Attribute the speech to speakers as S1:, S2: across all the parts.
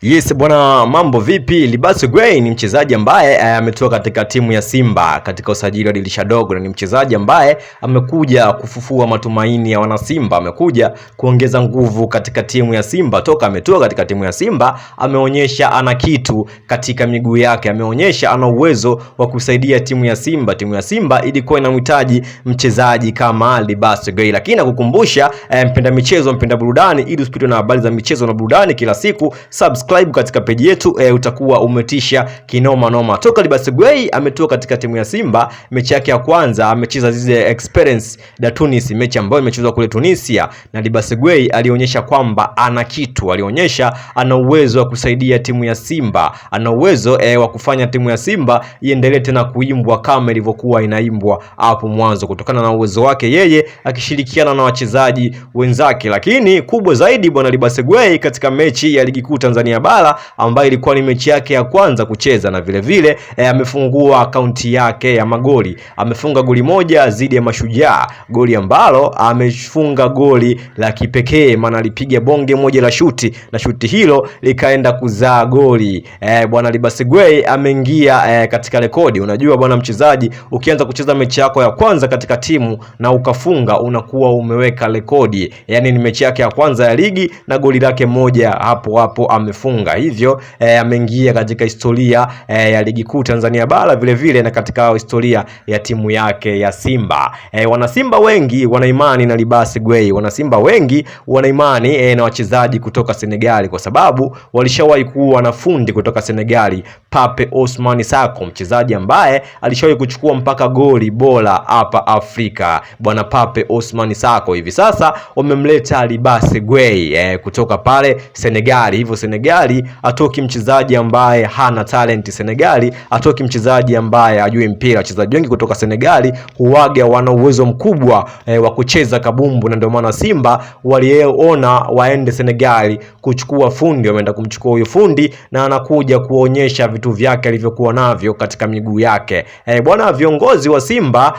S1: Yes bwana, mambo vipi? Libase Gray ni mchezaji ambaye ametoka katika timu ya Simba katika usajili wa dirisha dogo, na ni mchezaji ambaye amekuja kufufua matumaini ya wana Simba, amekuja kuongeza nguvu katika timu ya Simba. Toka ametoka katika timu ya Simba, ameonyesha ana kitu katika miguu yake, ameonyesha ana uwezo wa kusaidia timu ya Simba. Timu ya Simba ilikuwa inamhitaji mchezaji kama Libase Gray, lakini nakukumbusha mpenda michezo, mpenda burudani, ili usipitwe na habari za michezo na burudani kila siku, subscribe katika page yetu, utakuwa umetisha kinoma noma. Toka Libase Gray ametoka katika timu ya Simba, mechi yake ya kwanza amecheza zile Experience da Tunis, mechi ambayo imechezwa kule Tunisia, na Libase Gray alionyesha kwamba ana kitu, alionyesha ana uwezo wa kusaidia timu ya Simba, ana uwezo wa kufanya timu ya Simba iendelee tena kuimbwa kama ilivyokuwa inaimbwa hapo mwanzo, kutokana na uwezo wake yeye akishirikiana na wachezaji wenzake. Lakini kubwa zaidi bwana, Libase Gray katika mechi ya ligi kuu Tanzania Bara ambayo ilikuwa ni mechi yake ya kwanza kucheza, na vile vile amefungua akaunti yake ya magoli. Amefunga goli moja dhidi ya Mashujaa, goli ambalo amefunga goli la kipekee, maana alipiga bonge moja la shuti na shuti hilo likaenda kuzaa goli. Bwana Libase Gray ameingia katika rekodi. Unajua bwana, mchezaji ukianza kucheza mechi yako ya kwanza katika timu na ukafunga, unakuwa umeweka rekodi. Yani ni mechi yake ya kwanza ya ligi na goli lake moja hapo hapo amefunga. Hivyo ameingia katika historia ya ligi kuu Tanzania Bara, vile vile na katika historia ya timu yake ya Simba. Wana Simba wengi wana imani na Libase Gray, wana Simba wengi wana imani na wachezaji kutoka Senegali, kwa sababu walishawahi kuwa na fundi kutoka Senegali, Pape Ousmane Sako, mchezaji ambaye alishawahi kuchukua mpaka goli bora hapa Afrika, bwana Pape Ousmane Sako. Hivi sasa wamemleta Libase Gray kutoka pale Senegali. Hivyo Senegali atoki mchezaji ambaye hana talent, Senegali atoki mchezaji ambaye hajui mpira. Wachezaji wengi kutoka Senegali huaga wana uwezo mkubwa wa kucheza kabumbu, na ndio maana Simba waliona waende Senegali kuchukua fundi. Wameenda kumchukua huyo fundi na anakuja kuonyesha vitu vyake alivyokuwa navyo katika miguu yake. Bwana, viongozi wa Simba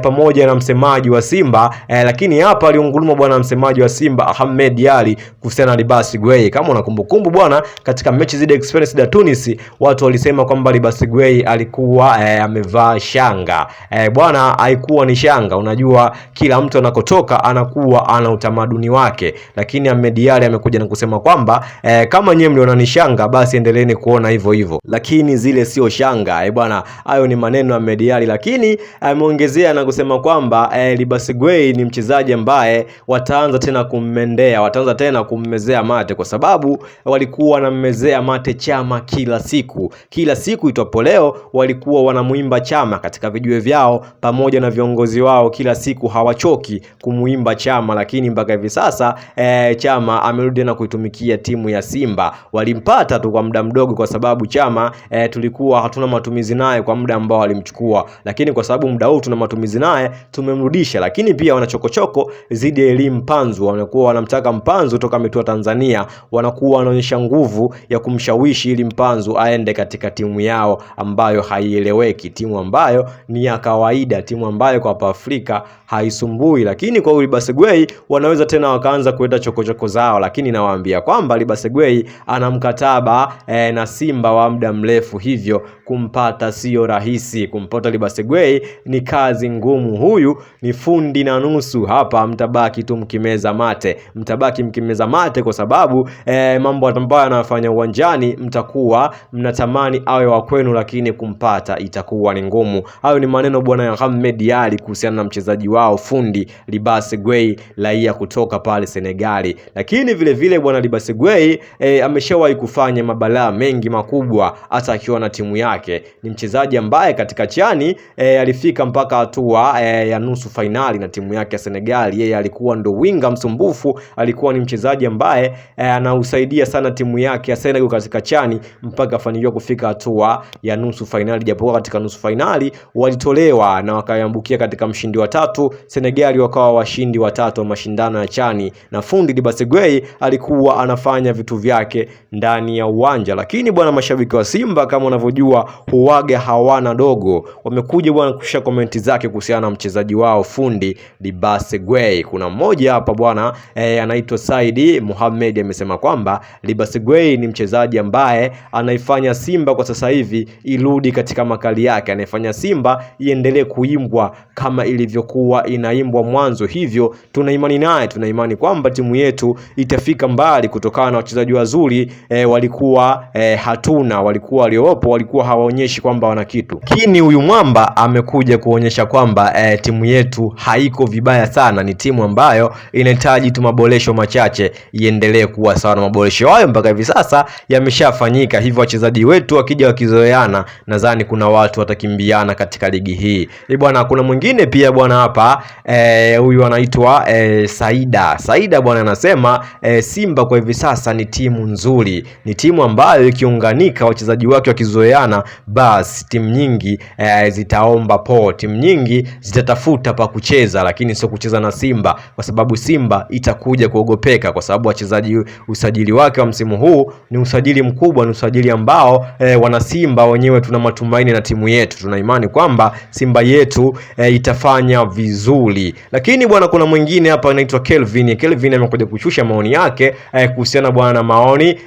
S1: pamoja na msemaji wa Simba, lakini hapa aliunguruma bwana msemaji wa Simba Ahmed Ally kuhusiana na Libase Gray. Kama unakumbukumbu bwana, katika mechi zile Experience da Tunis, watu walisema kwamba Libase Gray alikuwa amevaa shanga. Bwana, haikuwa ni shanga. Unajua kila mtu anakotoka anakuwa ana utamaduni wake, lakini Ahmed Ally amekuja na kusema kwamba kama nyewe mliona ni shanga, basi endeleeni kuona hivyo hivyo, lakini zile sio shanga. Bwana, hayo ni maneno ya Ahmed Ally, lakini ameongezea na kusema kwamba Libase Gray ni mchezaji ambaye wataanza tena kummendea, wataanza tena kummezea mate, kwa sababu walikuwa wanammezea mate Chama kila siku itwapo leo, walikuwa wanamuimba Chama katika vijue vyao pamoja na viongozi wao, kila siku hawachoki kumuimba Chama. Lakini mpaka hivi sasa Chama amerudi na kuitumikia timu ya Simba. Walimpata tu kwa muda mdogo, kwa sababu Chama tulikuwa hatuna matumizi naye kwa muda ambao walimchukua, lakini kwa sababu muda huu tuna matumizi naye tumemrudisha. Lakini pia wanachokochoko zidi Elie Mpanzu, wanakuwa wanamtaka Mpanzu toka ametua Tanzania, wanakuwa wanaonyesha nguvu ya kumshawishi ili Mpanzu aende katika timu yao ambayo haieleweki, timu ambayo ni ya kawaida, timu ambayo kwa hapa Afrika haisumbui. Lakini kwa Libase Gray wanaweza tena wakaanza kuleta chokochoko zao, lakini nawaambia kwamba Libase Gray ana mkataba na Simba wa muda mrefu, hivyo kumpata sio rahisi. Kumpata Libase Gray ni kazi ngumu. Huyu ni fundi na nusu. Hapa mtabaki tu mkimeza mate, mtabaki mkimeza mate, kwa sababu mambo ambayo anafanya uwanjani mtakuwa mnatamani awe wa kwenu, lakini kumpata itakuwa ni ngumu. Hayo ni maneno bwana ya Ahmed Ally kuhusiana na mchezaji wao fundi Libase Gray, raia kutoka pale Senegali. Lakini vile vile bwana Libase Gray ameshawahi kufanya mabalaa mengi makubwa hata akiwa na timu yake. Ni mchezaji ambaye katika chani alifika mpaka hatua ya nusu finali na timu yake ya Senegali. Yeye alikuwa ndo winga msumbufu, alikuwa ni mchezaji ambaye anausaidia sana timu yake ya Senegal katika chani mpaka afanikiwa kufika hatua ya nusu finali, japo katika nusu finali walitolewa na wakaambukia katika mshindi wa tatu. Senegali wakawa washindi wa tatu wa mashindano ya chani, na fundi Libase Gray alikuwa anafanya vitu vyake ndani ya uwanja. Lakini bwana, mashabiki wa Simba kama unavyojua huaga hawana dogo, wamekuja bwana kushia komenti zake kuhusiana na mchezaji wao fundi Libase Gray. Kuna mmoja hapa bwana anaitwa Saidi Mohamed amesema kwamba Libase Libase Gray ni mchezaji ambaye anaifanya Simba kwa sasa hivi irudi katika makali yake, anaifanya Simba iendelee kuimbwa kama ilivyokuwa inaimbwa mwanzo. Hivyo tuna imani naye, tuna imani kwamba timu yetu itafika mbali kutokana na wachezaji wazuri walikuwa walikuwa waliopo walikuwa hawaonyeshi kwamba wana kitu. Lakini huyu mwamba amekuja kuonyesha kwamba timu yetu haiko vibaya sana, ni timu ambayo inahitaji tu maboresho machache iendelee kuwa sawa, na maboresho hayo mpaka hivi sasa yameshafanyika. Hivyo wachezaji wetu wakija wakizoeana, nadhani kuna watu watakimbiana katika ligi hii. Bwana, kuna mwingine pia bwana hapa huyu anaitwa Saida bwana, anasema Simba kwa hivi sasa ni timu nzuri, ni timu ambayo ikiunganika wachezaji wake wakizoeana, basi timu nyingi zitaomba po, timu nyingi zitatafuta pa kucheza, lakini sio kucheza na Simba, kwa sababu Simba itakuja kuogopeka, kwa sababu wachezaji, usajili wake wa msimu huu ni usajili mkubwa, ni usajili ambao wana Simba wenyewe tuna matumaini na timu yetu, tuna imani kwamba Simba yetu itafanya vizuri. Lakini bwana, kuna mwingine hapa anaitwa Kelvin amekuja kushusha maoni yake kuhusiana bwana na maoni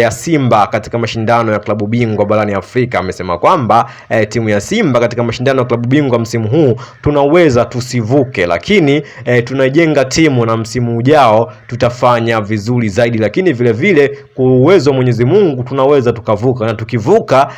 S1: ya Simba katika mashindano ya klabu bingwa barani Afrika. Amesema kwamba timu ya Simba katika mashindano ya klabu bingwa msimu huu tunaweza tusivuke, lakini tunajenga timu na msimu ujao tutafanya vizuri zaidi, lakini vile vile kwa uwezo wa Mwenyezi Mungu tunaweza tukavuka, na tukivuka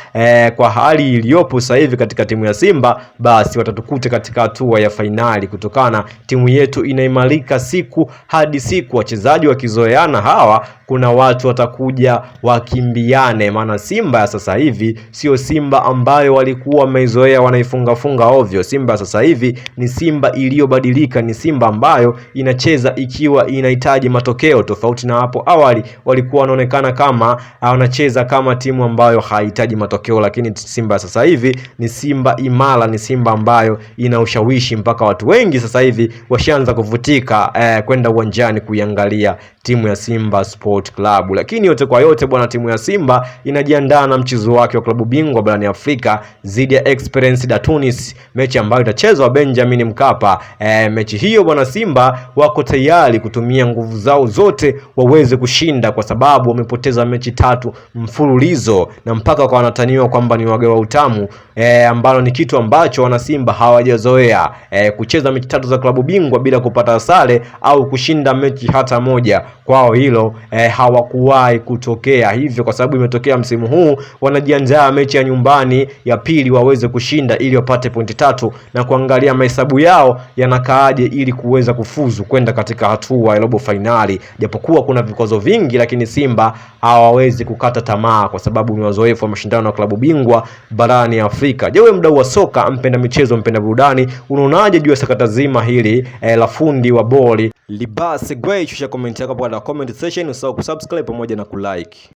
S1: kwa hali iliyopo sasa hivi katika timu ya Simba, basi watatukute katika hatua ya fainali, kutokana timu yetu inaimarika siku hadi siku. Wachezaji wakizoeana hawa, kuna watu watakuja wakimbiane, maana Simba ya sasa hivi sio Simba ambayo walikuwa wameizoea wanaifunga ovyo. Simba sasa hivi ni Simba iliyobadilika, ni Simba ambayo inacheza ikiwa inahitaji matokeo, tofauti na hapo awali walikuwa wanaonekana kama wanacheza kama timu ambayo haihitaji matokeo. Lakini Simba sasa hivi ni Simba imara, ni Simba ambayo ina ushawishi, mpaka watu wengi sasa hivi washaanza kuvutika kwenda uwanjani kuiangalia timu ya Simba Sport Club. Lakini yote kwa yote bwana, timu ya Simba inajiandaa na mchezo wake wa klabu bingwa barani Afrika dhidi ya Esperance de Tunis, mechi ambayo itachezwa Benjamin Mkapa. Mechi hiyo bwana, Simba wako tayari kutumia nguvu zao zote waweze kushinda, kwa sababu wamepoteza mechi 3 mfululizo, na mpaka kwa wanataniwa kwamba ni wage wa utamu, ambalo ni kitu ambacho wana Simba hawajazoea, kucheza mechi 3 za klabu bingwa bila kupata sare au kushinda mechi hata moja. Kwao hilo hawakuwahi kutokea. Hivyo kwa sababu imetokea msimu huu, wanajiandaa mechi ya nyumbani ya pili waweze kushinda ili wapate pointi 3 na kuangalia mahesabu yao yanakaaje ili kuweza kufuzu kwenda katika hatua ya robo finali. Japokuwa kuna vikwazo vingi, lakini Simba hawawezi kukata tamaa, kwa sababu ni wazoefu wa mashindano ya klabu bingwa barani Afrika. Je, wewe mdau wa soka, mpenda michezo, mpenda burudani, unaonaje juu ya sakata zima hili la fundi wa boli Libase Gray? Shusha comment yako kwa comment section, usahau kusubscribe pamoja na kulike.